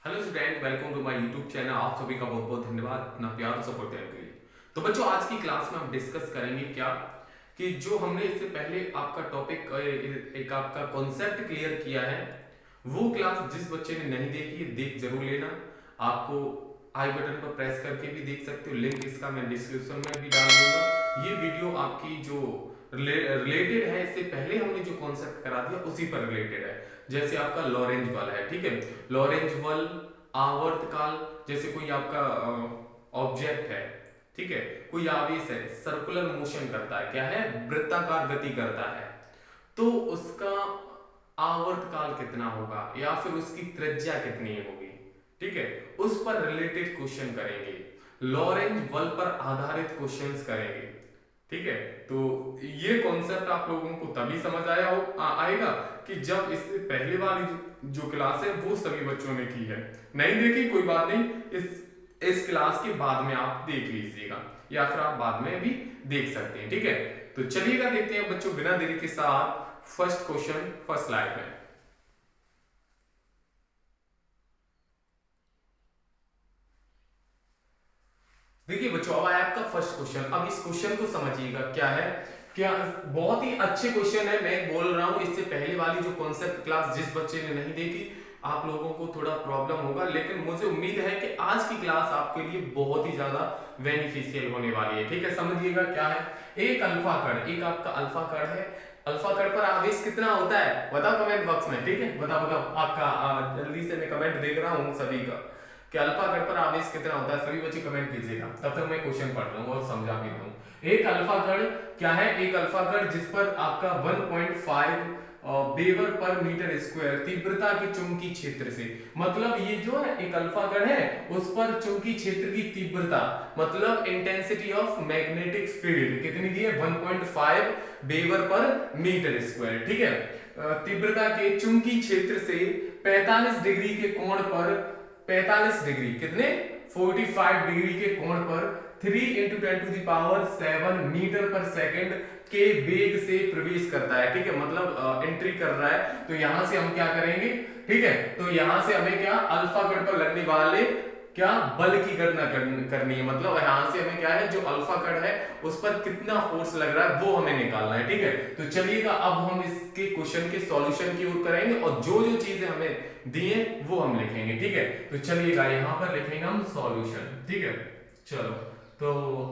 Hello student, welcome to my YouTube channel. आप सभी का बहुत बहुत धन्यवाद अपना प्यार और सपोर्ट देने के लिए। तो बच्चों, आज की क्लास में हम डिस्कस करेंगे क्या कि जो हमने इससे पहले आपका टॉपिक एक आपका कॉन्सेप्ट क्लियर किया है, वो क्लास जिस बच्चे ने नहीं देखी है देख जरूर लेना। आपको आई बटन पर प्रेस करके भी देख सकते हो, लिंक इसका मैं डिस्क्रिप्शन में भी डाल दूंगा। ये वीडियो आपकी जो रिलेटेड है, इससे पहले हमने जो कॉन्सेप्ट करा दिया उसी पर रिलेटेड है। जैसे आपका लॉरेंज बल है, ठीक है। लॉरेंज बल, आवर्तकाल, जैसे कोई आपका ऑब्जेक्ट है, ठीक है, कोई आवेश है, सर्कुलर मोशन करता है, क्या है, वृत्ताकार गति करता है, तो उसका आवर्तकाल कितना होगा या फिर उसकी त्रिज्या कितनी होगी, ठीक है, उस पर रिलेटेड क्वेश्चन करेंगे। लॉरेंज बल पर आधारित क्वेश्चंस करेंगे, ठीक है। तो ये कॉन्सेप्ट आप लोगों को तभी समझ आएगा कि जब इससे पहले वाली जो क्लास है वो सभी बच्चों ने की है। नहीं देखी कोई बात नहीं, इस क्लास के बाद में आप देख लीजिएगा या फिर आप बाद में भी देख सकते हैं, ठीक है। तो चलिएगा देखते हैं बच्चों, बिना देरी के साथ फर्स्ट क्वेश्चन फर्स्ट स्लाइड में। देखिए बच्चों, अब आया आपका फर्स्ट क्वेश्चन। अब इस क्वेश्चन को समझिएगा क्या है। क्या बहुत ही अच्छे क्वेश्चन है, मैं बोल रहा हूं। इससे पहले वाली जो कॉन्सेप्ट क्लास जिस बच्चे ने नहीं देखी, आप लोगों को थोड़ा प्रॉब्लम होगा, लेकिन मुझे उम्मीद है कि आज की क्लास आपके लिए बहुत ही ज्यादा बेनिफिशियल होने वाली है, ठीक है। समझिएगा क्या है। एक अल्फा कण, एक आपका अल्फा कण है। अल्फा कण पर आवेश कितना होता है बताओ कमेंट बॉक्स में, ठीक है। बताओ बताओ आपका जल्दी से, मैं कमेंट देख रहा हूँ सभी का कि अल्फा कण पर आवेश कितना होता है। सभी बच्चे कमेंट कीजिएगा, तब तक मैं क्वेश्चन पढ़ रहा हूँ और समझा भी रहा हूँ। एक अल्फा कण क्या है, एक अल्फा कण जिस पर आपका 1.5 वेबर पर मीटर स्क्वायर तीव्रता के चुंबकीय क्षेत्र से, मतलब ये जो है एक अल्फा कण है, उस पर चुंबकीय क्षेत्र की तीव्रता, मतलब इंटेंसिटी ऑफ मैग्नेटिक फील्ड कितनी दी है, 1.5 वेबर पर मीटर स्क्वायर, ठीक है। तीव्रता के चुंबकीय क्षेत्र से 45 डिग्री के कोण पर, 45 डिग्री कितने, 45 डिग्री के कोण पर 3 इंटू 10⁻⁷ मीटर पर सेकंड के वेग से प्रवेश करता है, ठीक है। मतलब एंट्री कर रहा है। तो यहां से हम क्या करेंगे, ठीक है। तो यहां से हमें क्या, अल्फा कण पर लगने वाले क्या बल की गणना करनी है। मतलब यहां से हमें क्या है, जो अल्फा कण है उस पर कितना फोर्स लग रहा है वो हमें निकालना है, ठीक है। तो चलिएगा अब हम इसके क्वेश्चन के सॉल्यूशन की ओर करेंगे और जो जो चीजें हमें दिए वो हम लिखेंगे, ठीक है। तो चलिएगा यहां पर लिखेंगे हम सॉल्यूशन, ठीक है। चलो, तो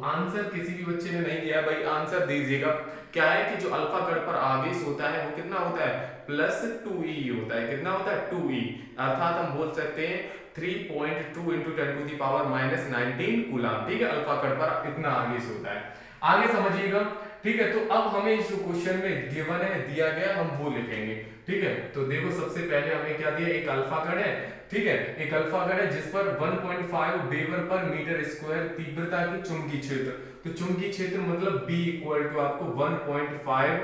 आंसर किसी भी बच्चे ने नहीं दिया भाई, आंसर दीजिएगा। क्या है कि जो अल्फा कण पर आवेश होता है वो कितना होता है, +2e होता है। कितना होता है, 2e, अर्थात हम बोल सकते हैं 3.2 इंटू 10⁻⁻19 कूलम, ठीक है। अल्फा कण पर इतना आवेश होता है। आगे समझिएगा, ठीक है। तो अब हमें जो क्वेश्चन में गिवन है, दिया गया, हम वो लिखेंगे, ठीक है। तो देखो सबसे पहले हमें क्या दिया, एक अल्फा कण है, ठीक है। एक अल्फा कण है जिस पर 1.5 वेबर पर मीटर स्क्वायर तीव्रता की चुंबकीय क्षेत्र, तो चुंबकीय क्षेत्र मतलब B इक्वल टू आपको 1.5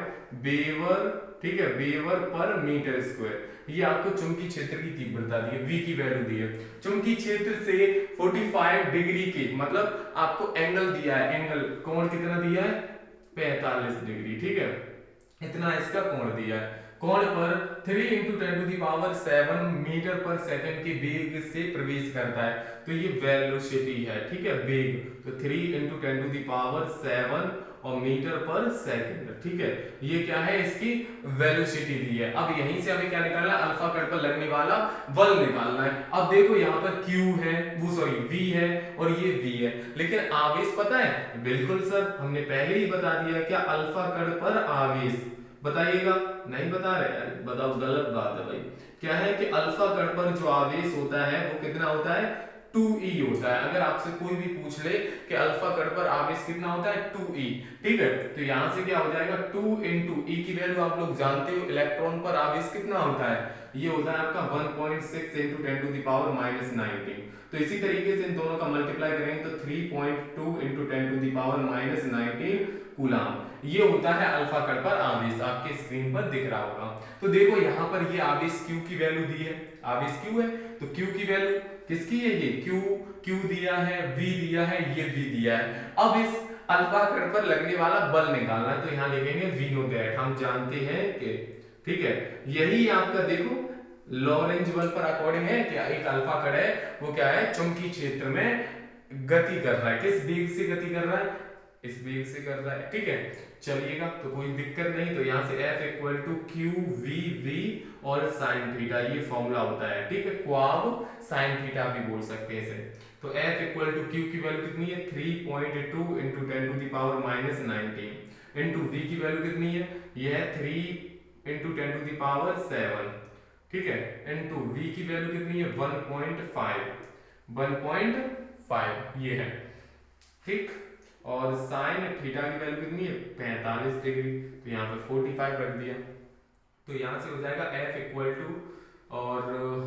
वेबर, ठीक है, वेबर पर मीटर स्क्वायर। ये आपको चुंबकीय क्षेत्र की तीव्रता दी है, V की वैल्यू दी है। चुंबकीय क्षेत्र से 45 डिग्री के, मतलब आपको एंगल दिया है, एंगल कोण कितना दिया है, 45 डिग्री, ठीक है। इतना इसका कोण दिया है। कोण पर 3 इंटू 10⁻⁷ मीटर पर सेकंड के वेग से प्रवेश करता है। तो ये वेलोसिटी है, ठीक है, वेग। तो 3 इंटू 10⁻⁷ और मीटर पर सेकंड, ठीक है। ये क्या है, इसकी वेलोसिटी दी है। अब यहीं से हमें क्या निकालना है, अल्फा कण पर लगने वाला बल निकालना है। अब देखो यहाँ पर Q है, वो सॉरी V है और ये V है, लेकिन आवेश पता है, बिल्कुल सर हमने पहले ही बता दिया, क्या अल्फा कण पर आवेश, बताइएगा, नहीं बता रहे, अरे बताओ, गलत बात है भाई। क्या है कि अल्फा कण पर जो आवेश होता है वो कितना होता है, 2e होता है। अगर आपसे कोई भी पूछ ले कि अल्फा कण पर आवेश कितना होता है, 2e, ठीक है। तो यहां से क्या हो जाएगा, 2 इंटू e की वैल्यू आप लोग जानते हो, इलेक्ट्रॉन पर आवेश कितना होता है, ये होता है आपका 1.6 इंटू 10⁻⁻19। तो इसी तरीके से इन दोनों का मल्टीप्लाई करेंगे तो 3.2 इंटू 10⁻⁻19 कूलम, ये होता है अल्फा कण पर आवेश, आपके स्क्रीन पर दिख रहा होगा। तो देखो यहां पर ये आवेश Q की वैल्यू दी है, आवेश Q है, तो Q की वैल्यू किसकी है, ये Q दिया है, V दिया है, ये V दिया है। अब इस अल्फा कण पर लगने वाला बल निकालना है, तो यहां लिखेंगे V नो दैट, हम जानते हैं कि, ठीक है, यही आपका देखो लॉरेंज बल पर अकॉर्डिंग है क्या, एक अल्फा कण है वो क्या है, चुंबकीय क्षेत्र में गति कर रहा है। किस वेग से गति कर रहा है, इस वेग से कर रहा है। ठीक है, चलिएगा, तो कोई दिक्कत नहीं। तो यहाँ से F equal to Q V V और साइन थीटा, ये फॉर्मूला होता है। ठीक है, क्वाब साइन थीटा भी बोल सकते हैं इसे। तो F इक्वल टू क्यू की वैल्यू कितनी है, 3.2 into 10 to the power minus 19 into V की वैल्यू कितनी है, ये है 3 इंटू 10 टू द पावर 7। ठीक है, इंटू वी की वैल्यू कितनी है 1.5 ये है। ठीक, और साइन थीटा की वैल्यू कितनी है 45 डिग्री, तो यहाँ पे 45 रख दिया। तो यहाँ से हो जाएगा F इक्वल टू, और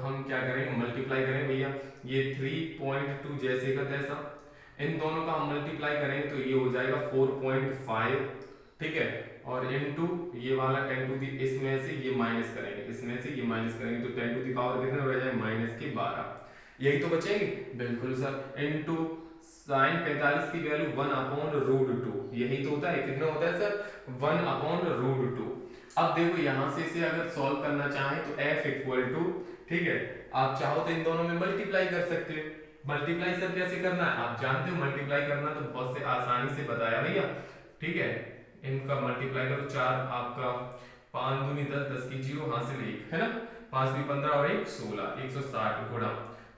हम क्या करेंगे, मल्टीप्लाई करेंगे भैया, ये 3.2 जैसे का तैसा, इन दोनों का हम मल्टीप्लाई करेंगे तो ये हो जाएगा 4.5। ठीक है, और इनटू ये वाला 10 टू दी, इसमें से ये माइनस करेंगे, इसमें से ये माइनस करेंगे, तो 10 टू दी पावर कितने हो जाएगा माइनस के 12। यही तो बचेंगे, बिल्कुल सर। इनटू साइन 45 की वैल्यू 1/√2, यही तो होता है। कितना होता है सर, 1/√2। अब देखो यहां से इसे अगर सॉल्व करना चाहें तो F इक्वल टू, ठीक है, आप चाहो तो इन दोनों में मल्टीप्लाई कर सकते हो। मल्टीप्लाई सर कैसे करना है, आप जानते हो मल्टीप्लाई करना, तो बहुत से आसानी से बताया भैया। ठीक है, इनका मल्टीप्लाई करो, 4 आपका 5 दूनी 10, 10 की 0 हासिल 1 है ना, 5 दूनी 15 और 1 16, 160 गुणा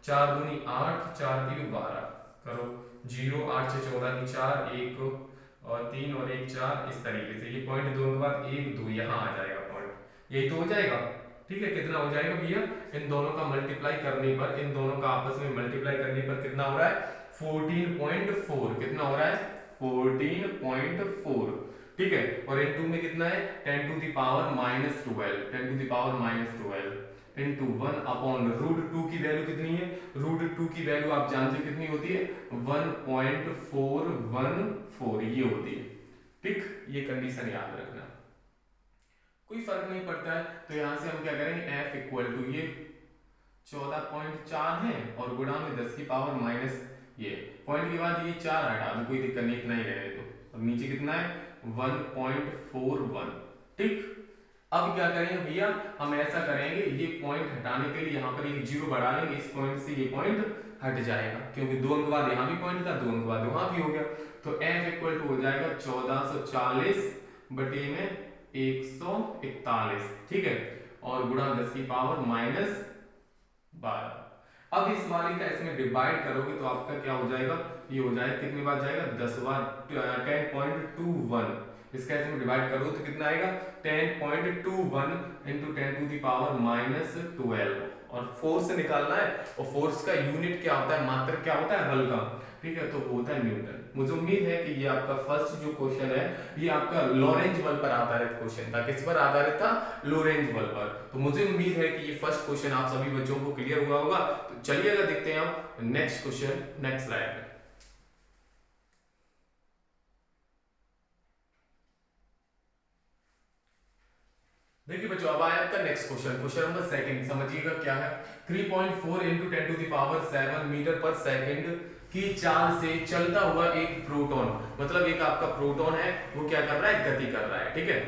4 दूनी 8, 4 3 12 करो 0, 8 6 14 की 4, 1 और 3 और 1 4, इस तरीके से। ये पॉइंट 2 के बाद 1 2 यहाँ आ जाएगा पॉइंट, यही तो हो जाएगा। ठीक है, कितना हो जाएगा भैया, इन दोनों का मल्टीप्लाई करने पर, इन दोनों का आपस में मल्टीप्लाई करने पर कितना हो रहा है 14.4। कितना हो रहा है 14.4। ठीक है, और इनटू में कितना है 10 to the power minus 12, 10 to the power minus 12 into 1/√2 की वैल्यू कितनी है, √2 की वैल्यू आप जानते हो कितनी होती है 1.414, ये होती है। ठीक, ये कंडीशन याद रखना, कोई फर्क नहीं पड़ता है। तो यहां से हम क्या करेंगे, F इक्वल टू ये 14.4 है और गुणा में 10 की पावर माइनस, ये पॉइंट के बाद ये 4 हटा दो, कोई दिक्कत नहीं, इतना ही रहने दो। अब नीचे कितना है 1.41। ठीक, अब क्या करेंगे भैया, हम ऐसा करेंगे, ये पॉइंट हटाने के लिए यहाँ पर एक 0 बढ़ा लेंगे, इस पॉइंट से ये पॉइंट हट जाएगा, क्योंकि 2 अंक बाद यहाँ भी पॉइंट था, 2 अंक बाद वहां भी हो गया। तो F इक्वल टू हो जाएगा 1440 बटे में 141। ठीक है, और गुणा 10 की पावर माइनस 12। अब इस वाले का इसमें डिवाइड करोगे तो आपका क्या हो जाएगा, ये हो जाएगा कितने बार जाएगा 10/10.21। इसका इसमें डिवाइड करो तो कितना आएगा 10.21 into 10 to the power minus 12। और फोर्स निकालना है, और फोर्स का यूनिट क्या होता है, मात्रक क्या होता है, बल का। ठीक है, तो वो होता है न्यूटन। मुझे उम्मीद है कि ये आपका फर्स्ट जो क्वेश्चन है ये आपका लॉरेंज बल पर आधारित क्वेश्चन था। किस पर आधारित था, लॉरेंज बल पर। तो मुझे उम्मीद है कि ये फर्स्ट क्वेश्चन आप सभी बच्चों को क्लियर हुआ होगा। तो चलिए अगर देखते हैं आप नेक्स्ट क्वेश्चन, नेक्स्ट स्लाइड में। देखिए बच्चों, अब आया आपका next question, question number second. समझिएगा क्या है, 3.4 into 10 to the power 7 metre पर सेकंड की चाल से चलता हुआ एक प्रोटॉन, मतलब एक आपका प्रोटॉन है, वो क्या कर रहा है, गति कर रहा है। ठीक है,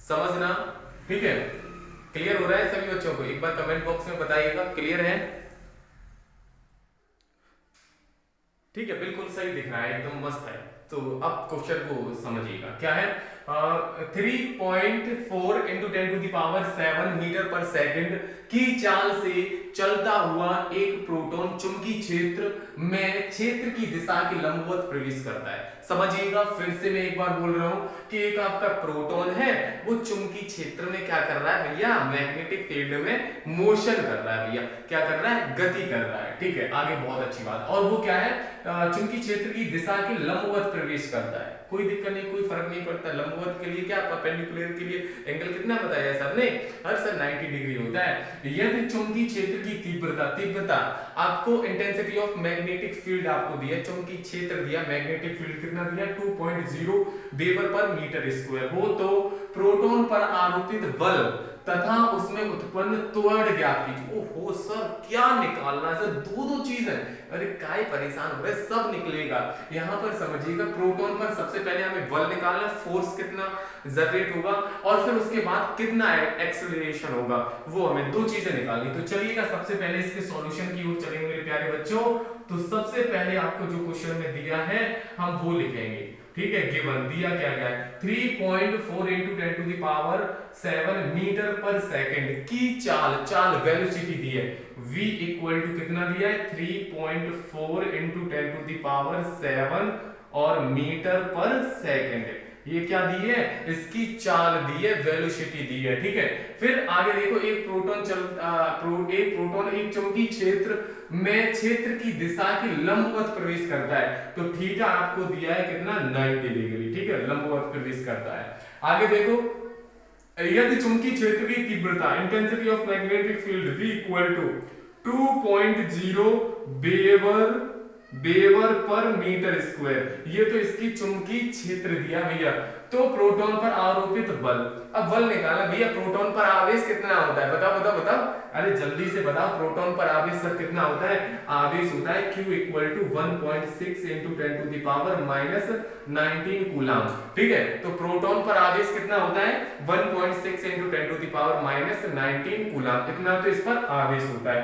समझना। ठीक है, क्लियर हो रहा है सभी बच्चों को, एक बार कमेंट बॉक्स में बताइएगा क्लियर है। ठीक है, बिल्कुल सही दिख रहा है, एकदम मस्त है। तो अब क्वेश्चन को समझिएगा क्या है, 3.4 into 10 to the power 7 metre पर सेकंड की चाल से चलता हुआ एक प्रोटॉन चुंबकीय क्षेत्र में क्षेत्र की दिशा के लंबवत प्रवेश करता है। समझिएगा, फिर से मैं एक बार बोल रहा हूं कि एक आपका प्रोटॉन है, वो चुंबकीय क्षेत्र में क्या कर रहा है भैया, मैग्नेटिक फील्ड में मोशन कर रहा है भैया, क्या कर रहा है, गति कर रहा है। ठीक है, आगे बहुत अच्छी बात। और वो क्या है, चुंबकीय क्षेत्र की दिशा के लंबवत प्रवेश करता है। कोई दिक्कत नहीं, कोई फर्क नहीं पड़ता। लंबवत के लिए क्या, परपेंडिकुलर के लिए एंगल कितना बताया सर ने, हर सर 90 डिग्री होता है। यदि चुंबकीय क्षेत्र की तीव्रता आपको इंटेंसिटी ऑफ मैग्नेटिक फील्ड आपको दिया, चुंबकीय क्षेत्र दिया, मैग्नेटिक फील्ड कितना दिया 2.0 वेबर पर मीटर स्क्वायर हो, तो प्रोटॉन पर आरोपित बल तथा उसमें उत्पन्न त्वरण ज्ञात कीजिए। ओहो सर क्या निकालना है सर, दो चीज है, अरे काय परेशान हो रहे, सब निकलेगा। यहाँ पर समझिएगा प्रोटॉन पर सबसे पहले हमें बल निकालना, फोर्स कितना जनरेट होगा और फिर उसके बाद कितना एक्सेलरेशन होगा, वो हमें दो चीजें निकालनी। तो चलिएगा सबसे पहले इसके सॉल्यूशन की ओर चलेंगे मेरे प्यारे बच्चों। तो सबसे पहले आपको जो क्वेश्चन में दिया है हम वो लिखेंगे, ठीक है। गिवन दिया क्या गया है 3.4 × 10⁻⁷ मीटर पर सेकंड की चाल वेलोसिटी दी है। v इक्वल टू कितना दिया है 3.4 × 10⁻⁷ और मीटर पर सेकंड, ये क्या दी है, इसकी चाल दी है, वेलोसिटी दी है, ठीक है। फिर आगे देखो एक प्रोटॉन एक चुंबकीय क्षेत्र में क्षेत्र की दिशा के लंबवत प्रवेश करता है, तो थीटा आपको दिया है कितना 90 डिग्री, ठीक है, लंबवत प्रवेश करता है। आगे देखो यदि चुंबकीय क्षेत्र की तीव्रता intensity of magnetic field V equal to 2.0 weber पर मीटर स्क्वायर, ये तो इसकी चुंबकीय क्षेत्र दिया भैया। तो प्रोटॉन पर आरोपित बल, अब बल निकाला भैया, प्रोटॉन पर आवेश कितना होता है, बताओ, अरे जल्दी से बताओ, प्रोटॉन पर आवेश सर कितना होता है, आवेश होता है Q इक्वल टू 1.6 × 10⁻⁹ कूलम, ठीक है। तो प्रोटॉन पर आवेश कितना होता है 1.6 × 10⁻⁹ कूलम, इतना तो इस पर आवेश होता है।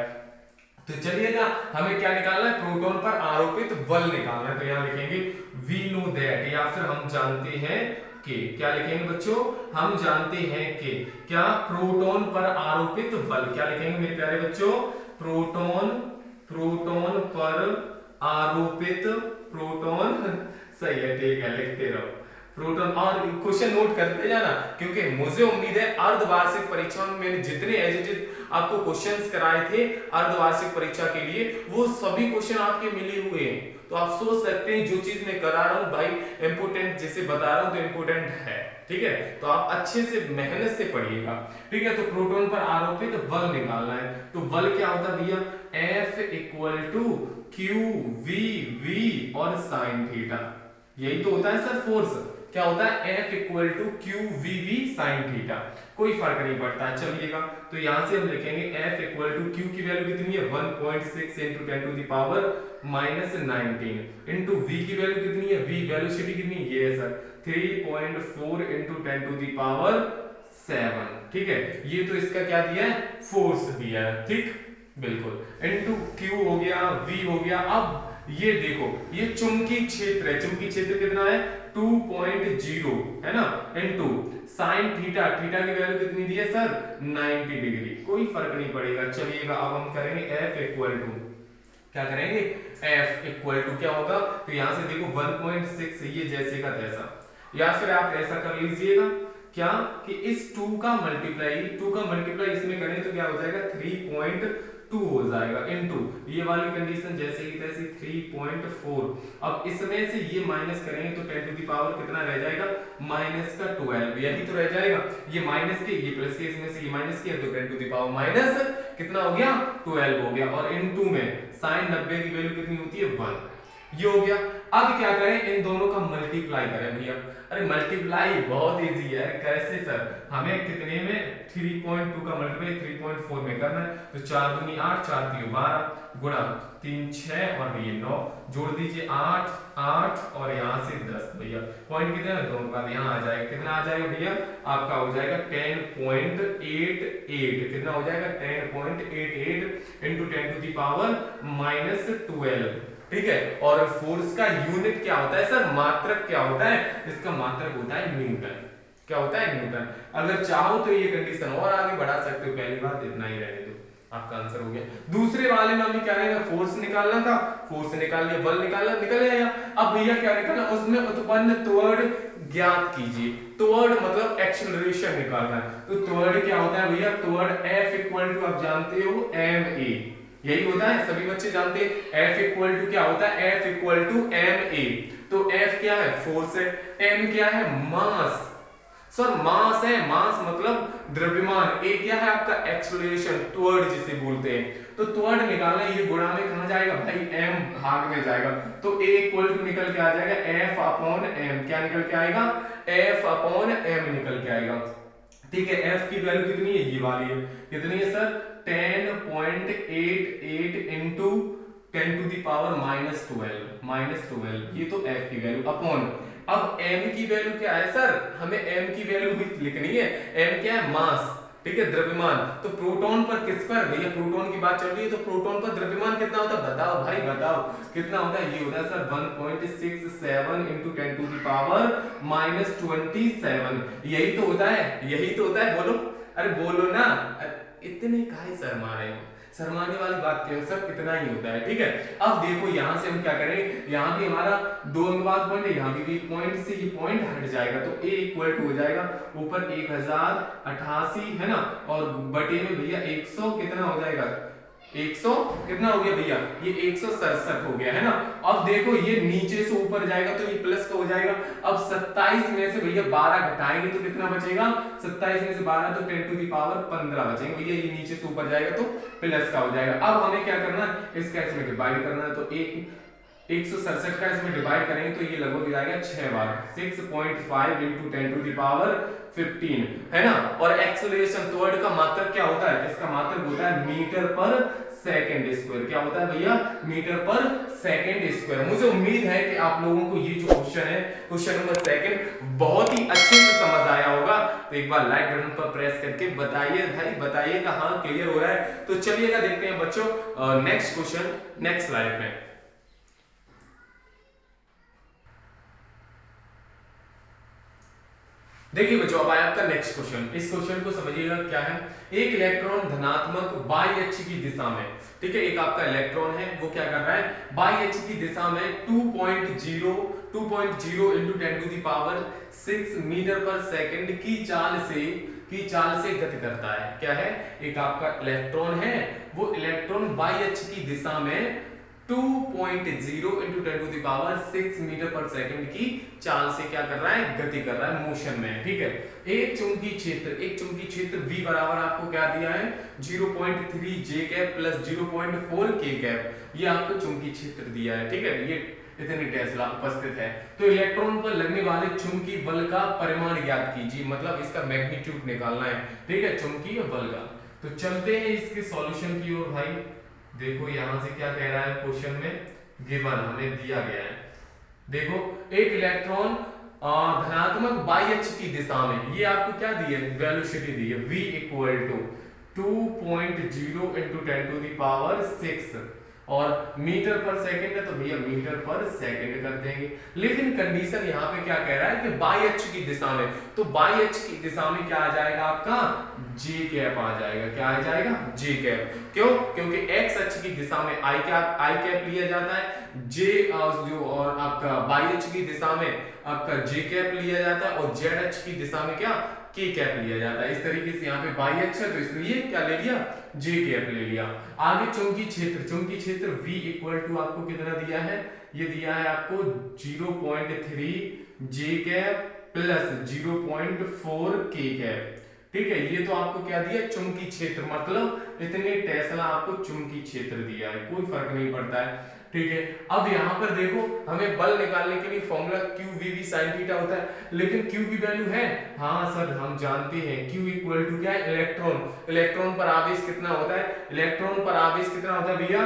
तो चलिएगा हमें क्या निकालना है, प्रोटॉन पर आरोपित बल निकालना है। तो यहां लिखेंगे वी नो दैट, या फिर हम जानते हैं कि, क्या लिखेंगे बच्चों, हम जानते हैं कि क्या प्रोटॉन पर आरोपित बल, क्या लिखेंगे मेरे प्यारे बच्चों, प्रोटॉन पर आरोपित, प्रोटॉन सही है, ठीक है, लिखते रहो प्रोटॉन। और क्वेश्चन नोट करते जाना, क्योंकि मुझे उम्मीद है अर्धवार्षिक परीक्षा में मैंने जितने एजिटेड आपको क्वेश्चंस कराए थे अर्धवार्षिक परीक्षा के लिए, वो सभी क्वेश्चन आपके मिले हुए हैं। तो आप सोच सकते हैं जो चीज मैं करा रहा हूं भाई इंपोर्टेंट, जैसे बता रहा हूं तो इंपोर्टेंट है, ठीक है। तो आप अच्छे से मेहनत से पढ़िएगा, ठीक है। तो प्रोटॉन पर आरोपित बल निकालना है, तो बल क्या होता है भैया, F equal to Q V और साइन थीटा, यही तो होता है सर फोर्स, क्या होता है F equal to Q V sine theta, कोई फर्क नहीं पड़ता। चलिएगा तो यहां से हम लिखेंगे F इक्वल टू क्यू की वैल्यू कितनी है 1.6 × 10⁻⁹ इंटू वी की वैल्यू कितनी है, वी वेलोसिटी कितनी है, ये है सर 3.4 × 10⁻⁷, ठीक है। ये तो इसका क्या दिया है, फोर्स दिया है, ठीक, बिल्कुल, इंटू क्यू हो गया, वी हो गया। अब ये देखो ये चुंबकीय क्षेत्र है, चुंबकीय क्षेत्र कितना है 2.0 है ना, इनटू साइन थीटा, थीटा की वैल्यू कितनी दी है सर 90 डिग्री, कोई फर्क नहीं पड़ेगा। चलिएगा अब हम करेंगे F इक्वल टू, क्या करेंगे F इक्वल टू क्या होगा, तो यहां से देखो 1.6 ये जैसे का तैसा, या फिर आप ऐसा कर लीजिएगा क्या कि इस 2 का मल्टीप्लाई इसमें करें तो क्या हो जाएगा 3.2 हो जाएगा, इनटू ये वाली कंडीशन जैसे ही तैसे 3.4। अब इसमें से ये माइनस करेंगे तो 10 टू द पावर कितना रह जाएगा -12, यही तो रह जाएगा, ये माइनस के ये प्लस के, इसमें से ये माइनस किया तो 10 टू द पावर माइनस कितना हो गया 12 हो गया, और इनटू में sin 90 की वैल्यू कितनी होती है 1, ये हो गया। अब क्या करें, इन दोनों का मल्टीप्लाई करें भैया, अरे मल्टीप्लाई बहुत इजी है, कैसे सर, हमें कितने में 3.2 का मल्टीप्लाई 3.4 में करना है, तो 4 दूनी 8, 4 3 12 गुणा 3 6 और ये 9, जोड़ दीजिए 8 8 और यहाँ से 10 भैया, पॉइंट कितने हैं दोनों का यहाँ आ जाएगा, कितना आ जाएगा भैया आपका हो जाएगा 10.88, कितना हो जाएगा 10.88 इंटू 10 टू द पावर -12, ठीक है। और फोर्स का यूनिट क्या होता है सर, मात्रक क्या होता है, इसका मात्रक होता है न्यूटन, क्या होता है न्यूटन। अगर चाहो तो ये कंडीशन और आगे बढ़ा सकते हो, पहली बात इतना ही रहने दो, आपका आंसर हो गया। दूसरे वाले में अभी क्या रहेगा, फोर्स निकालना था, फोर्स निकाल लिया, बल निकालना, निकल आया। अब भैया क्या निकालना, उसमें उत्पन्न त्वरण ज्ञात कीजिए, त्वरण मतलब एक्सेलरेशन निकालना है, तो त्वरण क्या होता है भैया, त्वरण F इक्वल टू आप जानते हो ma, यही होता है, सभी बच्चे जानते हैं। F इक्वल टू क्या होता है, F इक्वल टू ma, तो F क्या है फोर्स है, m क्या है मास, सर मास है, मास मतलब द्रव्यमान, ए क्या है आपका एक्सेलरेशन, त्वरण जिसे बोलते हैं। तो त्वरण निकालना, ये गुणा में कहां जाएगा भाई, m भाग में जाएगा, तो a इक्वल टू निकल के आ जाएगा f अपॉन m, क्या निकल के आएगा, f अपॉन m निकल के आएगा। ठीक है, f की वैल्यू कितनी है, ये वाली है, कितनी है sir, 10.88 into 10 to the power -12, ये तो f की वैल्यू अपॉन, अब m की वैल्यू क्या है सर, हमें m की वैल्यू भी लिखनी है, m क्या है, मास, ठीक है, द्रव्यमान। तो प्रोटॉन पर किस पर, भैया प्रोटॉन की बात चल रही है, तो प्रोटॉन पर द्रव्यमान कितना होता है, बताओ भाई बताओ कितना होता है, ये होता है sir 1.67 into 10 to the power -27, यही तो होता है, यही तो होता है, बोलो, अरे बोलो ना, इतने काहे शर्मा रहे हो, शर्माने वाली बात क्यों सर, कितना ही होता है। ठीक है, अब देखो यहां से हम क्या करें, यहां भी हमारा 2 अंक बाद पॉइंट है, यहां भी पॉइंट से ये पॉइंट हट जाएगा, तो a इक्वल टू हो जाएगा ऊपर 1088 है ना, और बटे में भैया 100 कितना हो जाएगा, 100 कितना हो गया भैया, ये 167 हो गया है ना। अब देखो ये नीचे से ऊपर जाएगा तो ये प्लस का हो जाएगा, अब 27 में से भैया 12 घटाएंगे तो कितना बचेगा, 27 में से 12 तो 10 टू दी पावर 15 बचेंगे भैया, ये नीचे से ऊपर जाएगा तो प्लस का हो जाएगा। अब हमें क्या करना है, इसका इसमें डिवाइड करना है, तो 167 का इसमें डिवाइड करेंगे तो ये लगभग जाएगा 6 बार, 6.5 इंटू 10 टू दी पावर 15 है ना। और एक्सेलरेशन त्वरण का मात्रक क्या होता है, इसका मात्रक होता है मीटर पर सेकंड स्क्वायर, क्या होता है भैया, मीटर पर सेकंड स्क्वायर। मुझे उम्मीद है कि आप लोगों को ये जो क्वेश्चन है, क्वेश्चन नंबर सेकंड, बहुत ही अच्छे से समझ आया होगा। तो एक बार लाइक बटन पर प्रेस करके बताइए भाई, बताइएगा हाँ क्लियर हो रहा है। तो चलिएगा देखते हैं बच्चों नेक्स्ट क्वेश्चन, नेक्स्ट स्लाइड में। देखिए बच्चों, अब आया आपका नेक्स्ट क्वेश्चन, इस क्वेश्चन को समझिएगा क्या है। एक इलेक्ट्रॉन धनात्मक बाई अक्ष की दिशा में, ठीक है, एक आपका इलेक्ट्रॉन है, वो क्या कर रहा है, बाई अक्ष की दिशा में 2.0 into 10 to the power 6 metre पर सेकंड की चाल से गति करता है। क्या है, एक आपका इलेक्ट्रॉन है, वो इलेक्ट्रॉन बाई अक्ष की दिशा में 2.0 into 10 to the power 6 metre पर सेकंड की चाल से क्या कर रहा है, गति कर रहा है, मोशन में। ठीक है, एक चुंबकीय क्षेत्र V बराबर आपको क्या दिया है, 0.3 j cap plus 0.4 k cap, ये आपको चुंबकीय क्षेत्र दिया है। ठीक है, ये इतनी टेस्ला उपस्थित है। तो इलेक्ट्रॉन पर लगने वाले चुंबकीय बल का परिमाण ज्ञात कीजिए, मतलब इसका मैग्नीट्यूड निकालना है। ठीक है, चुंबकीय बल का। तो चलते हैं इसके सॉल्यूशन की ओर भाई। देखो यहां से क्या कह रहा है, क्वेश्चन में गिवन हमें दिया गया है। देखो एक इलेक्ट्रॉन धनात्मक बाई अक्ष की दिशा में, ये आपको क्या दी है, वेलोसिटी दी है, v equal to 2.0 into 10 to the power 6 और मीटर पर सेकंड है, तो भैया मीटर पर सेकंड कर देंगे। लेकिन कंडीशन यहाँ पे क्या कह रहा है कि बाई अक्ष की दिशा में, तो बाई अक्ष की दिशा में क्या आ जाएगा आपका, जे कैप आ जाएगा। क्या आ जाएगा, जे कैप। क्यों, क्योंकि एक्स अक्ष की दिशा में आई कैप लिया जाता है, जे जो और आपका बाई अक्ष की दिशा में आपका जे कैप लिया जाता है, और जेड अक्ष की दिशा में क्या, के कैप लिया जाता है। इस तरीके से यहाँ पे बाई अक्ष है तो इसलिए क्या ले लिया, जे कैप ले लिया। आगे चुंबकीय क्षेत्र V इक्वल टू आपको कितना दिया है, ये दिया है आपको 0.3 जे कैप प्लस 0.4 के कैप। ठीक है, ये तो आपको क्या दिया, चुंबकीय क्षेत्र, मतलब इतने टेस्ला आपको चुंबकीय क्षेत्र दिया है, कोई फर्क नहीं पड़ता है। ठीक है, अब यहाँ पर देखो हमें बल निकालने के लिए फॉर्मूला QVV sin थीटा होता है, लेकिन Q की वैल्यू है, हाँ सर हम जानते हैं, Q इक्वल टू क्या है, इलेक्ट्रॉन पर आवेश कितना होता है, इलेक्ट्रॉन पर आवेश कितना होता है भैया,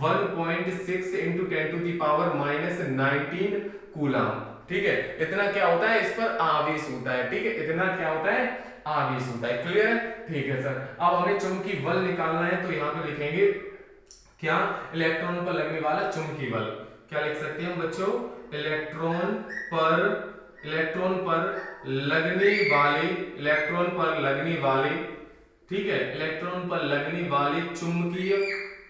1.6 into 10 to the power -19 coulomb. ठीक है, इतना क्या होता है, इस पर आवेश होता है। ठीक है, इतना क्या होता है, आवेश होता है। क्लियर है, ठीक है सर। अब हमें चुंबकीय बल निकालना है, तो यहाँ पे लिखेंगे क्या, इलेक्ट्रॉन पर लगने वाला चुंबकीय बल। क्या लिख सकते हैं हम बच्चों, इलेक्ट्रॉन पर लगने वाले ठीक है, इलेक्ट्रॉन पर लगने वाले चुंबकीय,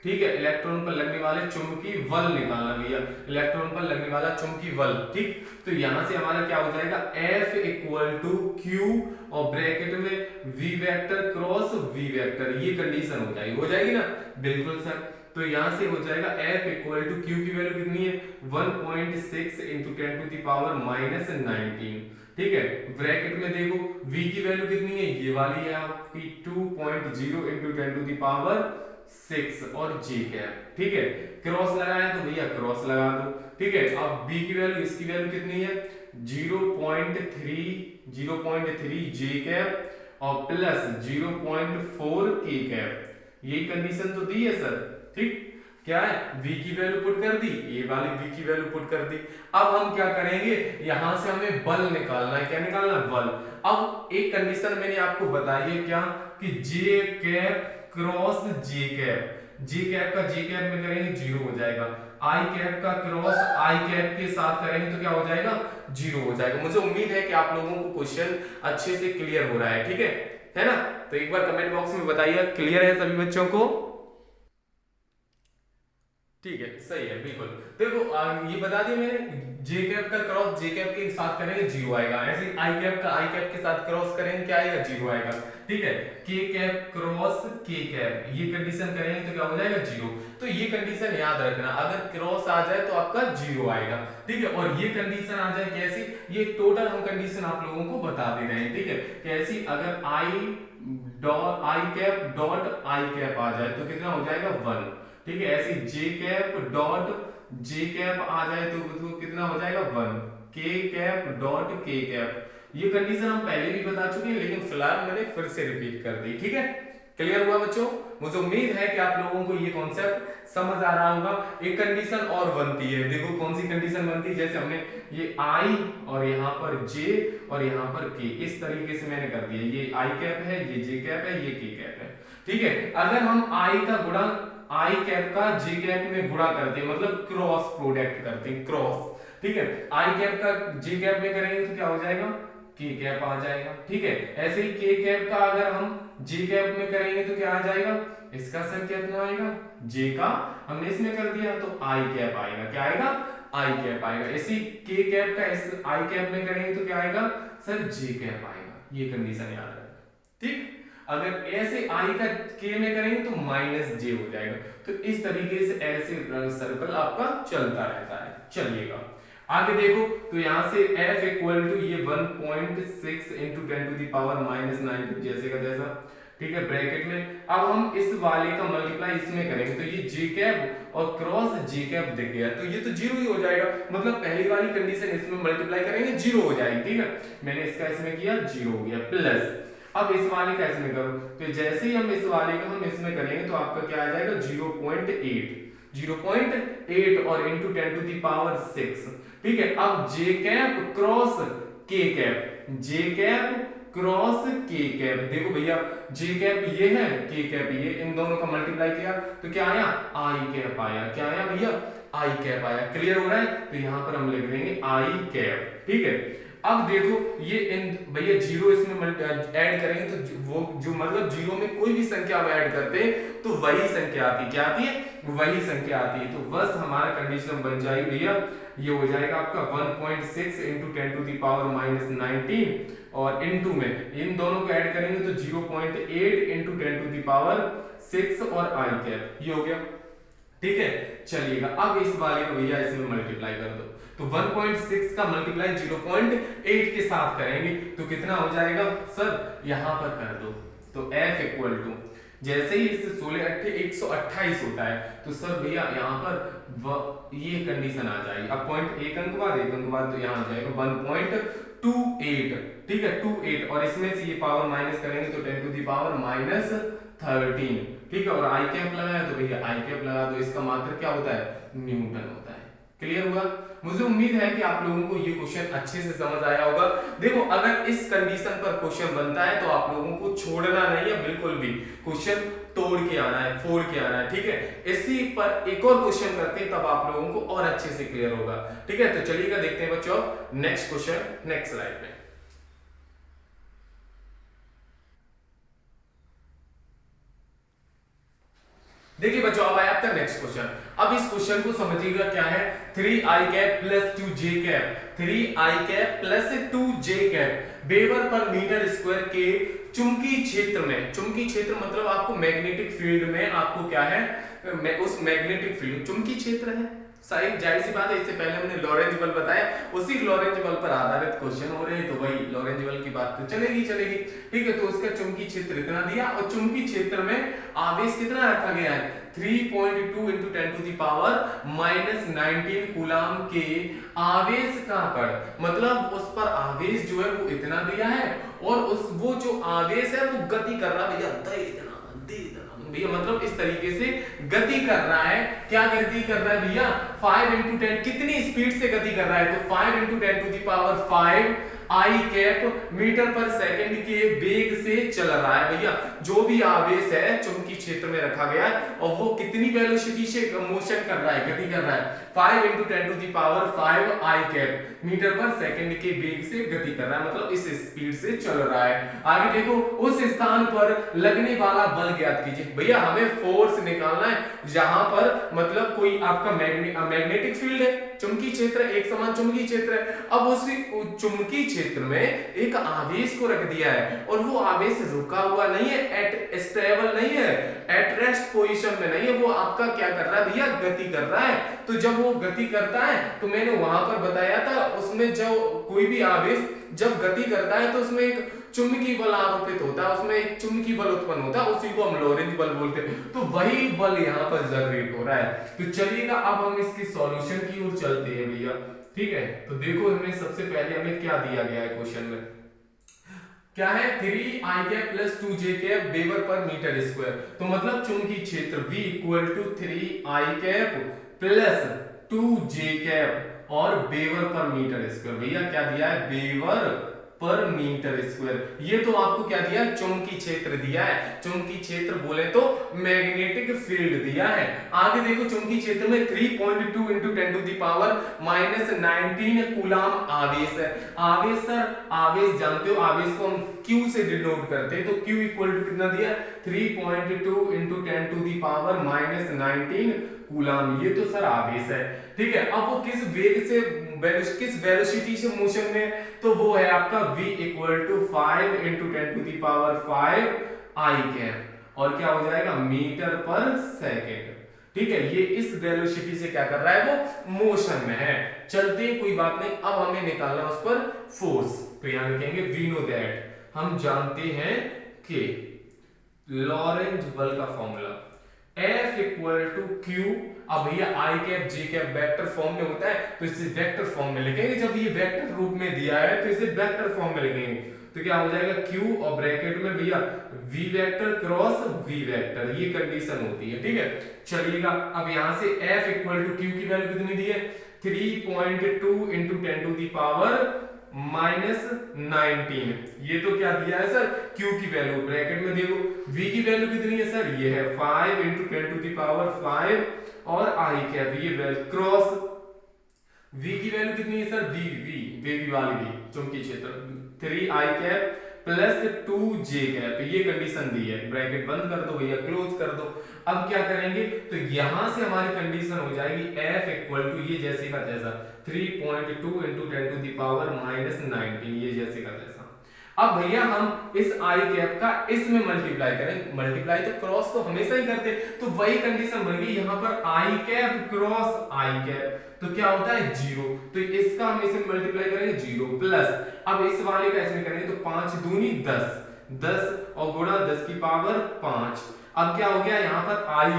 ठीक है, इलेक्ट्रॉन पर लगने वाले चुंबकीय बल निकालना भैया, इलेक्ट्रॉन पर लगने वाला चुंबकीय बल। ठीक, तो यहां से हमारा क्या हो जाएगा, F इक्वल टू Q और ब्रैकेट में V vector cross V vector, ये कंडीशन हो जाएगी ना, बिल्कुल सर। तो यहां से हो जाएगा F इक्वल टू Q की वैल्यू कितनी है, 1.6 इंटू 10 टू दी पावर -19, ठीक है। ब्रैकेट में देखो v की वैल्यू कितनी है, ये वाली है आपकी 2.0 इंटू 10⁻⁶ और j कैप, ठीक है। क्रॉस लगाया तो भैया क्रॉस लगा दो, ठीक है। अब b की वैल्यू, इसकी वैल्यू कितनी है 0.3 j कैप और प्लस 0.4 k कैप, यही कंडीशन तो दी है सर, ठीक। क्या है, v की वैल्यू पुट कर दी, ये वाली v की वैल्यू पुट कर दी। अब हम क्या करेंगे, यहां से हमें बल निकालना है, क्या निकालना है, बल। अब एक कंडीशन मैंने आपको बताई है, क्या कि j cap cross j cap, j cap का j कैप में करेंगे 0 हो जाएगा, i कैप का क्रॉस i कैप के साथ करेंगे तो क्या हो जाएगा, 0 हो जाएगा। मुझे उम्मीद है कि आप लोगों को क्वेश्चन अच्छे से क्लियर हो रहा है, ठीक है ना। तो एक बार कमेंट बॉक्स में बताइए क्लियर है सभी बच्चों को। ठीक है, सही है, बिल्कुल। देखो ये बता दिया मैंने, जे कैप का क्रॉस जे कैप के साथ करेंगे 0 आएगा, ऐसे आई कैप का आई कैप के साथ क्रॉस करेंगे क्या आएगा, 0 आएगा, ठीक है। के कैप क्रॉस के कैप, ये कंडीशन करेंगे तो क्या हो जाएगा, 0। तो ये कंडीशन याद रखना, अगर क्रॉस आ जाए तो आपका 0 आएगा, ठीक है। और ये कंडीशन आ जाए कैसी, ये टोटल हम कंडीशन आप लोगों को बता दे रहे हैं, ठीक है। कैसी, अगर आई कैप डॉट आई कैप आ जाए तो कितना हो जाएगा, 1, ठीक है। ऐसी जे कैप डॉट जे कैप आ जाए तो कितना हो जाएगा, 1, के कैप डॉट के कैप, ये कंडीशन हम पहले भी बता चुके हैं, लेकिन फिलहाल मैंने फिर से रिपीट कर दी, ठीक है। क्लियर हुआ बच्चों, मुझे उम्मीद है कि आप लोगों को ये कॉन्सेप्ट समझ आ रहा होगा। एक कंडीशन और बनती है, देखो कौन सी कंडीशन बनती है, जैसे हमने ये आई और यहाँ पर जे और यहाँ पर के, इस तरीके से मैंने कर दिया, ये आई कैप है, ये जे कैप है, ये के कैप है, ठीक है। अगर हम आई का गुणा आई कैप का जे कैप में गुणा करते हैं, मतलब क्रॉस प्रोडक्ट करते हैं, क्रॉस, ठीक है। आई कैप का जे कैप में करेंगे तो क्या हो जाएगा, के कैप आ जाएगा, ठीक है। ऐसे ही के कैप का अगर हम जे कैप में करेंगे तो क्या आ जाएगा, इसका सर कितना आएगा, जे का हमने इसमें कर दिया तो आई कैप आएगा, क्या आएगा, आई कैप आएगा। ऐसे के कैप का इस आई कैप में करेंगे तो क्या आएगा, सर जे कैप आएगा, ये कंडीशन याद रखना, ठीक। अगर ऐसे आई का के में करेंगे तो माइनस जे हो जाएगा। तो इस तरीके से ऐसे सर्कल आपका चलता रहता है, चलिएगा आगे देखो। तो यहां से f इक्वल टू ये 1.6 इंटू 10⁻⁻⁹ जैसे का जैसा, ठीक है, ब्रैकेट में। अब हम इस वाले का मल्टीप्लाई इसमें करेंगे तो ये जे कैप और क्रॉस जे कैप दिख गया तो ये तो 0 ही हो जाएगा, मतलब पहली वाली कंडीशन इसमें मल्टीप्लाई करेंगे 0 हो जाएगी, ठीक है। मैंने इसका इसमें किया 0 हो गया, प्लस अब इस वाले का इसमें करो तो जैसे ही हम इस वाले का हम इसमें करेंगे तो आपका क्या आ जाएगा 0.8 और इंटू 10⁻⁶, ठीक है। अब जे कैप क्रॉस के कैप, जे कैप क्रॉस के कैप, देखो भैया जे कैप ये है, के कैप ये, इन दोनों का मल्टीप्लाई किया तो क्या आया, आई कैप आया, क्या आया भैया, आई कैप आया। क्लियर हो रहा है, तो यहां पर हम लिख देंगे आई कैप, ठीक है। अब देखो ये इन भैया 0 इसमें ऐड करेंगे तो वो जो मतलब 0 में कोई भी संख्या हम ऐड करते हैं तो वही संख्या आती है, क्या आती है, वही संख्या आती है। तो बस हमारा कंडीशन बन जाएगी भैया, ये हो जाएगा आपका 1.6 इंटू 10⁻⁹ और इनटू में इन दोनों को ऐड करेंगे तो 0.8 इंटू 10⁻6 और आई कैप, ये हो गया, ठीक है। चलिएगा अब इस वाले को भैया इसमें मल्टीप्लाई कर दो तो 1.6 का मल्टीप्लाई 0.8 के साथ करेंगे तो कितना हो जाएगा सर, यहां पर कर दो तो f इक्वल टू जैसे ही इससे 16 8 128 होता है तो सर भैया यहां पर ये कंडीशन आ जाएगी। अब पॉइंट एक अंक बाद तो यहां आ जाएगा 1.28, ठीक है, 28 और इसमें से ये पावर माइनस करेंगे तो 10⁻⁻13, ठीक है। और आई कैप लगाया तो भैया आई कैप लगा दो, इसका मात्रक क्या होता है, न्यूटन होता है। क्लियर हुआ, मुझे उम्मीद है कि आप लोगों को ये क्वेश्चन अच्छे से समझ आया होगा। देखो अगर इस कंडीशन पर क्वेश्चन बनता है तो आप लोगों को छोड़ना नहीं है, बिल्कुल भी क्वेश्चन तोड़ के आना है, फोड़ के आना है, ठीक है। इसी पर एक और क्वेश्चन करते हैं तब आप लोगों को और अच्छे से क्लियर होगा, ठीक है। तो चलिएगा देखते हैं बच्चों नेक्स्ट क्वेश्चन नेक्स्ट स्लाइड में। देखिए बच्चों अब आया आपका नेक्स्ट क्वेश्चन। अब इस क्वेश्चन को समझिएगा क्या है, 3i cap plus 2j cap, 3i cap plus 2j cap weber पर मीटर स्क्वायर के चुंबकीय क्षेत्र में, चुंबकीय क्षेत्र मतलब आपको मैग्नेटिक फील्ड में आपको क्या है, उस मैग्नेटिक फील्ड चुंबकीय क्षेत्र है, सही, जाहिर सी बात है, इससे पहले हमने लॉरेंज बल बताया, उसी लॉरेंज बल पर आधारित क्वेश्चन हो रहे हैं, तो वही लॉरेंज बल की बात तो चलेगी चलेगी। ठीक है, तो उसका चुंबकीय क्षेत्र इतना दिया और चुंबकीय क्षेत्र में आवेश कितना रखा गया है 3.2 × 10⁻⁻19 कूलाम के आवेश का कण, मतलब उस पर आवेश जो है वो इतना दिया है और उस वो जो आवेश है वो गति कर रहा है भैया दे इतना भैया, मतलब इस तरीके से गति कर रहा है। क्या गति कर रहा है भैया 5 × 10, कितनी स्पीड से गति कर रहा है, तो 5 × 10⁵ आई कैप मीटर पर सेकंड के वेग से चल रहा है भैया। जो भी आवेश है चुंबकीय क्षेत्र में रखा गया और वो कितनी वेलोसिटी से मोशन कर रहा है, गति कर रहा है 5 × 10⁵ आई कैप मीटर पर सेकंड के वेग से गति कर रहा है, मतलब इस स्पीड से चल रहा है। आगे देखो, उस स्थान पर लगने वाला बल ज्ञात कीजिए। भैया हमें फोर्स निकालना है जहां पर मतलब कोई आपका मैग्नेटिक फील्ड है, चुंबकीय क्षेत्र, एक समान चुंबकीय क्षेत्र है। अब उस चुंबकीय क्षेत्र में एक आवेश को रख दिया है और वो आवेश रुका हुआ नहीं है, एट स्टेबल नहीं है, एट रेस्ट पोजीशन में नहीं है, वो आपका क्या कर रहा है भैया गति कर रहा है। तो जब वो गति करता है तो मैंने वहां पर बताया था, उसमें जो कोई भी आवेश जब गति करता है तो उसमें एक चुंबकीय बल आरोपित होता है, उसमें एक चुंबकीय बल उत्पन्न होता है, उसी को हम लॉरेंज बल बोलते हैं। तो वही बल यहाँ पर जनरेट हो रहा है। तो चलिएगा अब हम इसके सॉल्यूशन की ओर चलते हैं भैया। ठीक है, तो देखो हमें सबसे पहले हमें क्या दिया गया है क्वेश्चन में, क्या है 3i cap plus 2j cap weber पर मीटर स्क्वायर। तो मतलब चुंबकीय क्षेत्र V = 3i cap plus 2j cap और वेबर पर मीटर स्क्वायर। भैया क्या दिया है वेबर पर मीटर स्क्वायर। ये तो आपको क्या दिया है चुंबकीय क्षेत्र दिया है, चुंबकीय क्षेत्र बोले तो मैग्नेटिक फील्ड दिया है। आगे देखो चुंबकीय क्षेत्र में 3.2 × 10⁻⁹ कूलाम आवेश है। आवेश सर, आवेश जानते हो, आवेश को हम Q से डिनोट करते हैं, तो Q = कितना दिया 3.2 × 10⁻⁻19 कूलाम। ये तो सर आवेश है। ठीक है, अब वो किस वेग से किस वेलोसिटी से मोशन में, तो वो है आपका v = 5 × 10⁵ आई कैप और क्या हो जाएगा मीटर पर सेकेंड। ठीक है, ये इस वेलोसिटी से क्या कर रहा है वो मोशन में है। चलते हैं, कोई बात नहीं। अब हमें निकालना उस पर फोर्स, तो यहां लिखेंगे वी नो दैट, हम जानते हैं कि लॉरेंज बल का फॉर्मूला F = Q। अब भैया आई कैप जे कैप वेक्टर फॉर्म में होता है, तो इसे वेक्टर फॉर्म में लिखेंगे। जब ये वेक्टर रूप में दिया है तो इसे वेक्टर फॉर्म में लिखेंगे, तो क्या हो जाएगा Q और ब्रैकेट में भैया V vector cross V vector, ये कंडीशन होती है। ठीक है, चलिएगा अब यहां से F = Q की वैल्यू कितनी दी है 3.2 × 10⁻⁻19। ये तो क्या दिया है सर Q की वैल्यू, ब्रैकेट में देखो V की वैल्यू कितनी है सर, ये है 5 × 10⁵ और I कैप, ये वैल्यू क्रॉस V की वैल्यू कितनी है सर V वाली V चुंबकीय क्षेत्र 3i cap plus 2j cap, ये कंडीशन दी है। ब्रैकेट बंद कर दो भैया, क्लोज कर दो। अब क्या करेंगे, तो यहां से हमारी कंडीशन हो जाएगी F = ये जैसे का जैसा 3.2 × 10⁻⁻19, ये जैसे का जैसा। अब भैया हम इस आई कैप का इसमें मल्टीप्लाई करें, मल्टीप्लाई तो क्रॉस तो हमेशा ही करते, तो वही कंडीशन बन गई यहाँ पर आई कैप क्रॉस आई कैप, तो क्या होता है 0, तो इसका हम इसमें मल्टीप्लाई करेंगे 0 प्लस, अब इस वाले का इसमें करेंगे तो 5 दूनी 10 और गुणा 10⁵ अब क्या हो गया यहाँ पर आई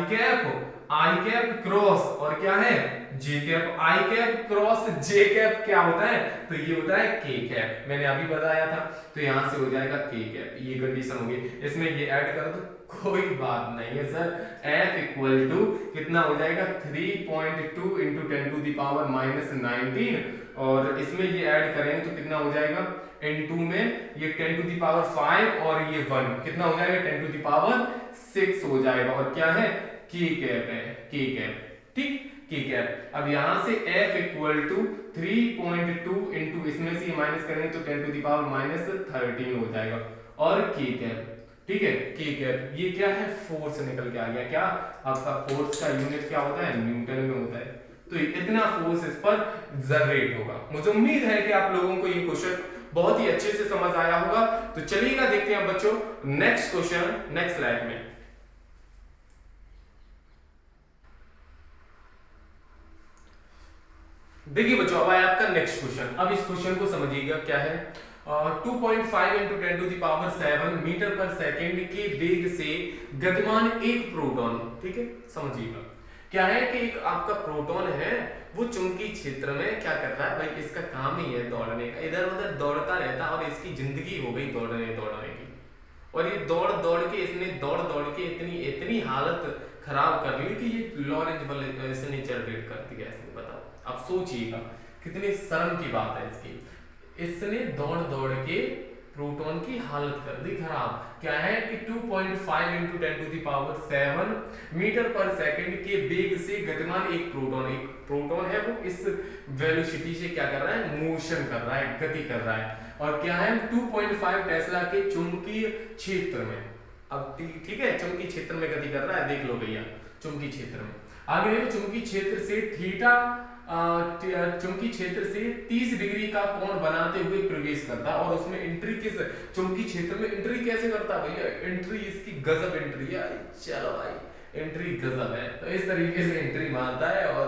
कैप क्रॉस और क्या है जे कैप, आई कैप क्रॉस जे कैप क्या होता है, तो ये होता है के कैप, मैंने अभी बताया था। तो यहां से हो जाएगा के कैप, ये कंडीशन होगी। इसमें ये ऐड कर दो, कोई बात नहीं है सर। F = कितना हो जाएगा 3.2 × 10⁻⁻19 और इसमें ये ऐड करेंगे तो कितना हो जाएगा n2 में ये 10⁵ और ये 1 कितना हो जाएगा 10⁻6 हो जाएगा और क्या है के कैप है, के कैप। ठीक, के कैप। अब यहां से F = 3.2 इंटू इसमें से माइनस करेंगे तो 10⁻13 हो जाएगा और के कैप। ठीक है, के कैप ये क्या है फोर्स निकल के आ गया। क्या आपका फोर्स का यूनिट क्या होता है न्यूटन में होता है, तो इतना फोर्स इस पर जनरेट होगा। मुझे उम्मीद है कि आप लोगों को ये क्वेश्चन बहुत ही अच्छे से समझ आया होगा। तो चलिएगा देखते हैं बच्चों नेक्स्ट क्वेश्चन नेक्स्ट स्लाइड में। देखिए बच्चों, अब आया आपका नेक्स्ट क्वेश्चन। अब इस क्वेश्चन को समझिएगा क्या है। 2.5 इंटू 10⁷ मीटर पर सेकेंड के वेग से गतिमान एक प्रोटॉन, ठीक है, समझिएगा क्या है कि एक आपका प्रोटॉन है, वो चुंबकीय क्षेत्र में क्या कर रहा है भाई, इसका काम ही है दौड़ने का, इधर उधर दौड़ता रहता है और इसकी जिंदगी हो गई दौड़ने दौड़ने की। और ये दौड़ दौड़ के इसने दौड़ दौड़ के इतनी इतनी हालत खराब कर ली कि ये लॉरेंज बल इसने जनरेट कर दिया इसने, बताओ। आप सोचिएगा कितनी शर्म की बात है इसकी। इसने दौड़ दौड़ के प्रोटॉन की हालत कर दी खराब। क्या है कि 2.5 इंटू 10⁷ मीटर पर सेकंड के वेग से गतिमान एक प्रोटॉन है, वो इस वेलोसिटी से क्या कर रहा है, मोशन कर रहा है, गति कर रहा है। और क्या है, 2.5 टेस्ला के चुंबकीय क्षेत्र में। अब ठीक है, चुंबकीय क्षेत्र में गति कर रहा है, देख लो भैया, चुंबकीय क्षेत्र में। आगे देखो, चुंबकीय क्षेत्र से थीटा चुंबकीय क्षेत्र से 30 डिग्री का कोण बनाते हुए प्रवेश करता है। और उसमें एंट्री किस चुंबकीय क्षेत्र में एंट्री कैसे करता है भैया, एंट्री इसकी गजब एंट्री है, चलो भाई एंट्री गजब है। तो इस तरीके से एंट्री मारता है और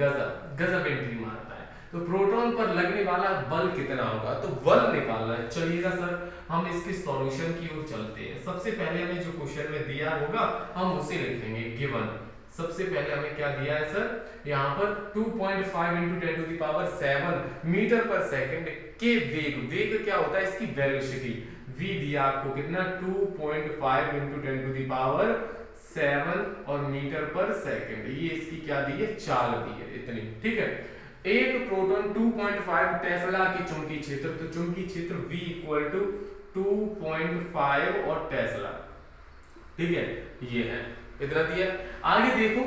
गजब गजब एंट्री मारता है। तो प्रोटॉन पर लगने वाला बल कितना होगा, तो बल निकालना है। चलिएगा सर, हम इसके सॉल्यूशन की ओर चलते हैं। सबसे पहले हमें जो क्वेश्चन में दिया होगा हम उसे लिखेंगे गिवन। सबसे पहले हमें क्या दिया है सर, यहाँ पर 2.5 इंटू 10⁷ मीटर पर सेकंड के वेग क्या होता है, इसकी वेलोसिटी v दिया आपको कितना, 2.5 इंटू 10⁷ और मीटर पर सेकंड, ये इसकी क्या दी है, चाल दी है इतनी, ठीक है। एक प्रोटॉन 2.5 टेस्ला के चुंबकीय क्षेत्र, तो चुंबकीय क्षेत्र v इक्वल टू 2.5 और टेस्ला, ठीक है, ये है, इतना दिया। आगे देखो,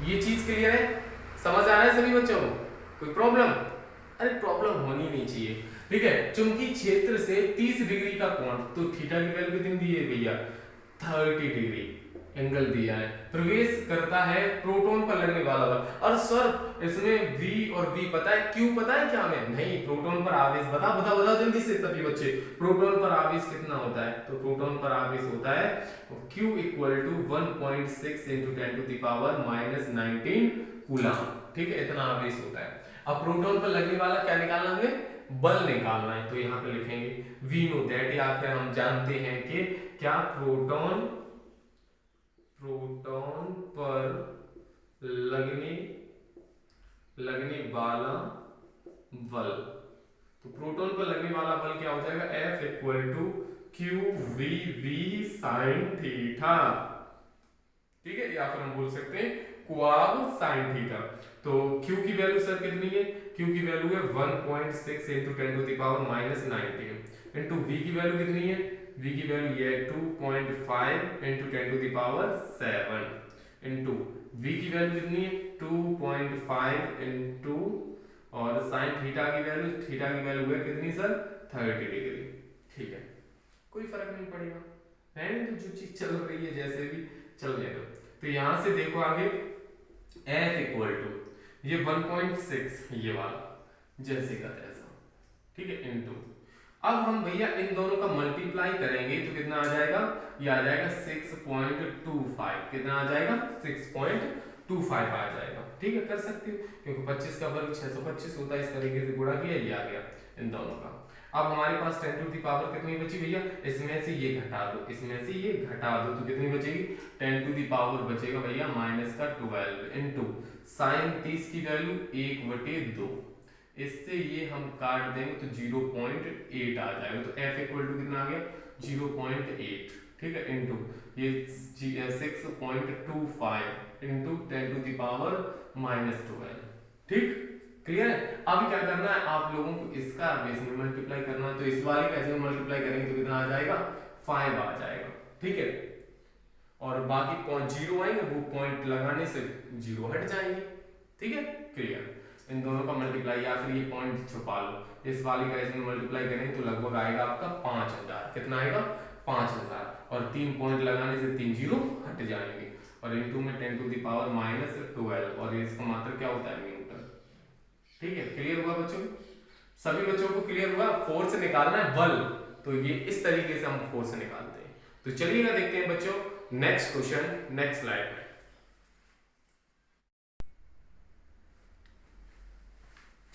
ये चीज क्लियर है, समझ आ रहा है सभी बच्चों को, कोई प्रॉब्लम? अरे प्रॉब्लम होनी नहीं चाहिए, ठीक है। चुंबकीय क्षेत्र से 30 डिग्री का कोण, तो थीटा की वैल्यू कितनी दी है भैया, 30 डिग्री एंगल दिया है। प्रवेश करता है प्रोटॉन पर लगने वाला बल। और सर इसमें v और v पता है, क्यों पता है क्या हमें? नहीं, प्रोटॉन पर आवेश बता जल्दी से सभी बच्चे, प्रोटॉन पर आवेश कितना होता है, तो प्रोटॉन पर आवेश होता है q equal to 1.6 into 10⁻⁻19 coulomb, ठीक है, इतना आवेश होता है। अब प्रोटॉन पर लगने वाला क्या निकालना है, बल निकालना है। तो यहाँ पे लिखेंगे वी नो दैट, या फिर हम जानते हैं कि क्या, प्रोटॉन पर लगने वाला बल, तो प्रोटॉन पर लगने वाला बल क्या हो जाएगा, F equal to Q V V sine theta, ठीक है, या फिर हम बोल सकते हैं क्वाब साइन थीटा। तो Q की वैल्यू सर कितनी है, Q की वैल्यू है 1.6 इंटू 10⁻⁻19 इंटू V की वैल्यू कितनी है, V की वैल्यू ये 2.5 इंटू 10⁻7 इंटू V की वैल्यू कितनी है 2.5 इंटू, और साइन थीटा की वैल्यू है कितनी सर, 30 डिग्री, ठीक है, कोई फर्क नहीं पड़ेगा, रहने तो जो चीज चल रही है जैसे भी चलने दो। तो यहां से देखो आगे F इक्वल टू ये 1.6 ये वाला जैसे का तैसा, ठीक है, इनटू, अब हम भैया इन दोनों का मल्टीप्लाई करेंगे तो कितना आ जाएगा, ये आ जाएगा 6.25, कितना आ जाएगा 6.25 आ जाएगा, ठीक है, कर सकते हो क्योंकि 25 का वर्ग 625 होता है, इस तरीके से गुणा किया, ये आ गया इन दोनों का। अब हमारे पास 10 टू दी पावर कितनी बची भैया, इसमें से ये घटा दो, तो कितनी बचेगी, 10 टू दी पावर बचेगा भैया -12 इनटू साइन 30 की वैल्यू 1/2, इससे ये हम काट देंगे तो 0.8 आ जाएगा। तो F इक्वल टू कितना आ गया 0.8, ठीक है, इनटू ये 6.25 इंटू 10 टू दी पावर -12, ठीक, क्लियर है। अब क्या करना है आप लोगों को, इसका बेस में मल्टीप्लाई करना है, तो इस वाले का इसमें मल्टीप्लाई करेंगे तो कितना आ जाएगा 5 आ जाएगा, ठीक है, और बाकी पॉइंट 0 आएंगे, वो पॉइंट लगाने से 0 हट जाएंगे, ठीक है, क्लियर। इन दोनों का मल्टीप्लाई, या फिर ये पॉइंट छुपा लो, इस वाली का इसमें मल्टीप्लाई करेंगे तो लगभग आएगा आपका 5000, कितना आएगा 5000, और 3 पॉइंट लगाने से 3 0 हट जाएंगे, और इनटू में 10 टू दी पावर -12, और इसका मात्र क्या होता है न्यूटन, ठीक है, क्लियर हुआ बच्चों, सभी बच्चों को क्लियर हुआ। फोर्स निकालना है बल, तो ये इस तरीके से हम फोर्स निकालते हैं। तो चलिएगा देखते हैं बच्चों नेक्स्ट क्वेश्चन, नेक्स्ट स्लाइड में।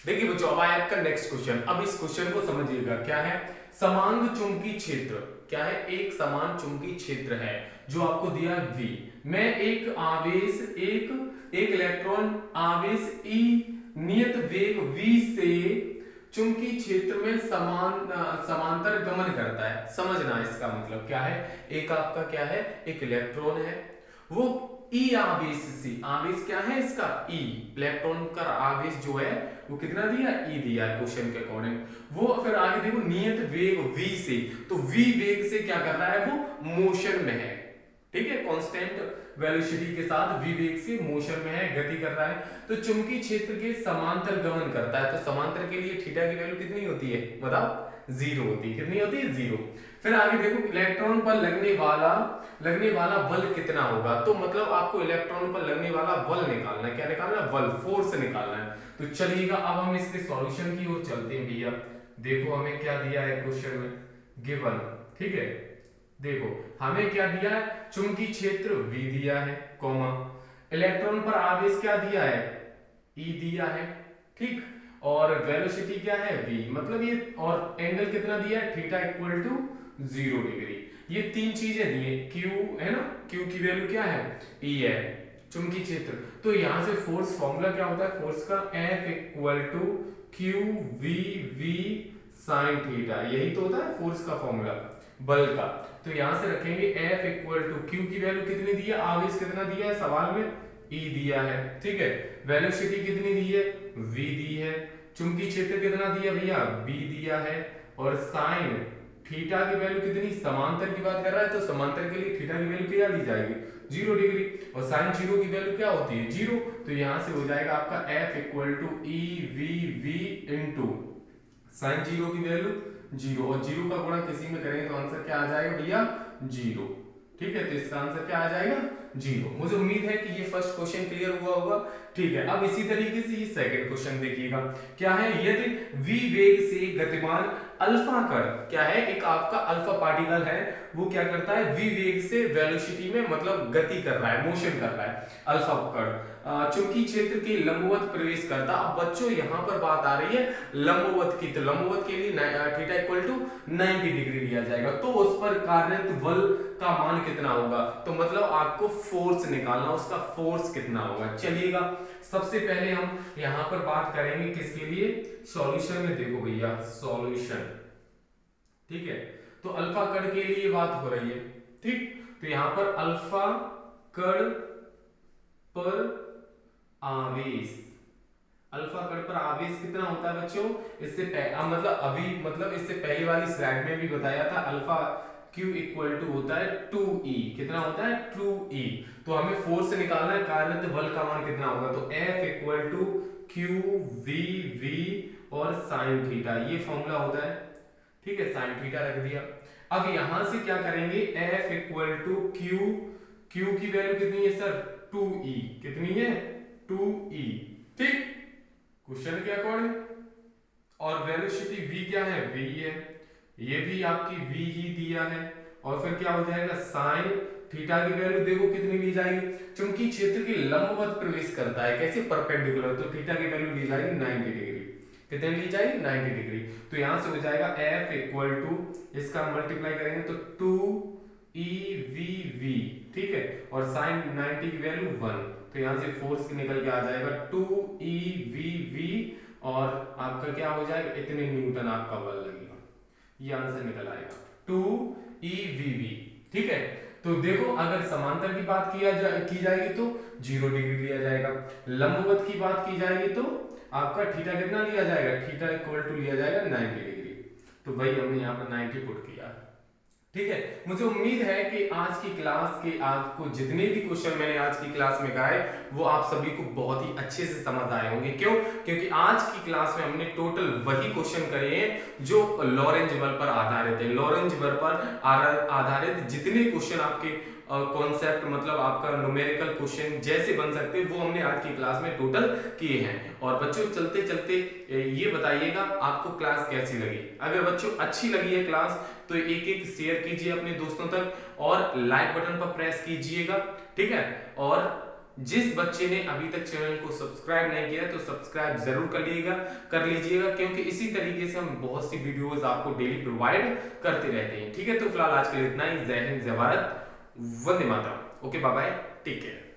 देखिए बच्चों, अब आया आपका नेक्स्ट क्वेश्चन। अब इस क्वेश्चन को समझिएगा, क्या है समान चुंबकीय क्षेत्र। क्या है, एक समान चुंबकीय क्षेत्र है जो आपको दिया V। मैं एक आवेश, एक इलेक्ट्रॉन आवेश E नियत वेग V से चुंबकीय क्षेत्र में समांतर गमन करता है। समझना इसका मतलब क्या है, एक आपका क्या है, एक इलेक्ट्रॉन है, वो ई आवेश से, आवेश क्या है इसका ई, इलेक्ट्रॉन का आवेश जो है वो कितना दिया, ई दिया है क्वेश्चन के अकॉर्डिंग। वो फिर आगे देखो नियत वेग v से, तो v वेग से क्या कर रहा है, वो मोशन में है। ठीक है, कांस्टेंट वेलोसिटी के साथ v वेग से मोशन में है, गति कर रहा है। तो चुंबकीय क्षेत्र के समांतर गमन करता है। तो समांतर के लिए थीटा की वैल्यू कितनी होती है बताओ, जीरो होती है। कितनी होती है, जीरो। फिर आगे देखो इलेक्ट्रॉन पर लगने वाला बल कितना होगा। तो मतलब आपको इलेक्ट्रॉन पर लगने वाला बल निकालना है। क्या निकालना है, बल, फोर्स निकालना है। तो चलिएगा अब हम इसके सॉल्यूशन की ओर चलते हैं भैया। देखो हमें क्या दिया है क्वेश्चन में, गिवन। ठीक है, देखो हमें क्या दिया है, चुंबकीय क्षेत्र V दिया है, कॉमा इलेक्ट्रॉन पर आवेश क्या दिया है, E दिया है। ठीक, और वेलोसिटी क्या है V, मतलब ये, और एंगल कितना दिया है, थीटा इक्वल टू 0 डिग्री। ये तीन चीजें दी है, Q है ना, Q की वैल्यू क्या है, E है, चुंबकीय क्षेत्र। तो यहां से फोर्स फॉर्मूला क्या होता है, फोर्स का F equal to Q V V sine theta, यही तो होता है फोर्स का फॉर्मूला, बल का। तो यहां से रखेंगे F इक्वल टू क्यू की वैल्यू कितनी दी है, आवेश कितना दिया है सवाल में, E दिया है। ठीक है, वेलोसिटी कितनी दी है, V दी है। चुंबकीय क्षेत्र कितना दिया भैया, B दिया है। और साइन थीटा की वैल्यू कितनी, समांतर की बात कर रहा है तो समांतर के लिए थीटा की वैल्यू क्या दी जाएगी, 0 डिग्री। और साइन 0 की वैल्यू क्या होती है, 0। तो यहां से हो जाएगा आपका F equal to E V V into sine 0 की वैल्यू 0, और 0 का गुणा किसी में करेंगे तो आंसर क्या आ जाएगा भैया, 0। ठीक है, तो इसका आंसर क्या आ जाएगा, 0। मुझे उम्मीद है कि ये फर्स्ट क्वेश्चन क्लियर हुआ होगा। ठीक है, अब इसी तरीके से ये सेकंड क्वेश्चन देखिएगा। क्या है, यदि v वेग से गतिमान अल्फा कण, क्या है, एक आपका अल्फा पार्टिकल है, वो क्या करता है, v वेग से वेलोसिटी में मतलब गति कर रहा है, मोशन कर रहा है, अल्फा कण चुंबकीय क्षेत्र के लंबवत प्रवेश करता। अब बच्चों यहाँ पर बात आ रही है लंबवत की, तो लंबवत के लिए थीटा इक्वल टू 90 डिग्री लिया जाएगा। तो उस पर कार्यरत बल का मान कितना होगा, तो मतलब आपको फोर्स निकालना, उसका फोर्स कितना होगा। चलिएगा सबसे पहले हम यहां पर बात करेंगे किसके लिए, सॉल्यूशन में। देखो भैया सॉल्यूशन, ठीक है, तो अल्फा कण के लिए बात हो रही है। ठीक, तो यहां पर अल्फा कण पर आवेश, अल्फा कण पर आवेश कितना होता है बच्चों, इससे मतलब अभी मतलब इससे पहले वाली स्लाइड में भी बताया था, अल्फा Q इक्वल टू होता है 2E। कितना होता है, 2E। तो हमें फोर्स से निकालना है, कार्यरत बल का मान कितना होगा, तो F equal to Q V V और साइन थीटा, ये फॉर्मूला होता है। ठीक है, साइन थीटा रख दिया। अब यहां से क्या करेंगे, F इक्वल टू Q की वैल्यू कितनी है सर, 2E। कितनी है, 2E। ठीक, क्वेश्चन के अकॉर्डिंग। और वेलोसिटी v क्या है, v है, ये भी आपकी v ही दिया है। और फिर क्या हो जाएगा, साइन थीटा की वैल्यू देखो कितनी ली जाएगी, चूंकि क्षेत्र के लंबवत प्रवेश करता है, कैसे, परपेंडिकुलर, तो थीटा की वैल्यू ली जाएगी 90 डिग्री। कितनी ली जाएगी, 90 डिग्री। तो यहां से हो जाएगा F इक्वल टू, इसका मल्टीप्लाई करेंगे तो 2EVV। ठीक है, और साइन 90 की वैल्यू 1, तो यहां से फोर्स निकल के आ जाएगा 2EVV, और आपका क्या हो जाएगा, इतने न्यूटन आपका बल लगेगा। ये आंसर निकल आएगा 2EVV। ठीक है, तो देखो अगर समांतर की बात की जाएगी तो 0 डिग्री लिया जाएगा, लंबवत की बात की जाएगी तो आपका थीटा कितना लिया जाएगा, थीटा इक्वल टू लिया जाएगा 90 डिग्री। तो वही हमने यहाँ पर 90 पुट किया। ठीक है, मुझे उम्मीद है कि आज की क्लास के, आपको जितने भी क्वेश्चन मैंने आज की क्लास में कराए वो आप सभी को बहुत ही अच्छे से समझ आए होंगे। क्यों, क्योंकि आज की क्लास में हमने टोटल वही क्वेश्चन करे हैं जो लॉरेंज बल पर आधारित है। लॉरेंज बल पर आधारित जितने क्वेश्चन आपके कॉन्सेप्ट मतलब आपका न्यूमेरिकल क्वेश्चन जैसे बन सकते हैं वो हमने आज की क्लास में टोटल किए हैं। और बच्चों चलते चलते ये बताइएगा आपको क्लास कैसी लगी। अगर बच्चों अच्छी लगी है क्लास तो एक एक शेयर कीजिए अपने दोस्तों तक, और लाइक बटन पर प्रेस कीजिएगा। ठीक है, और जिस बच्चे ने अभी तक चैनल को सब्सक्राइब नहीं किया तो सब्सक्राइब जरूर कर लीजिएगा, क्योंकि इसी तरीके से हम बहुत सी वीडियोस आपको डेली प्रोवाइड करते रहते हैं। ठीक है, तो फिलहाल आज के लिए इतना ही। जय हिंद, जय भारत, वंदे मातरम। Okay, bye bye, take care.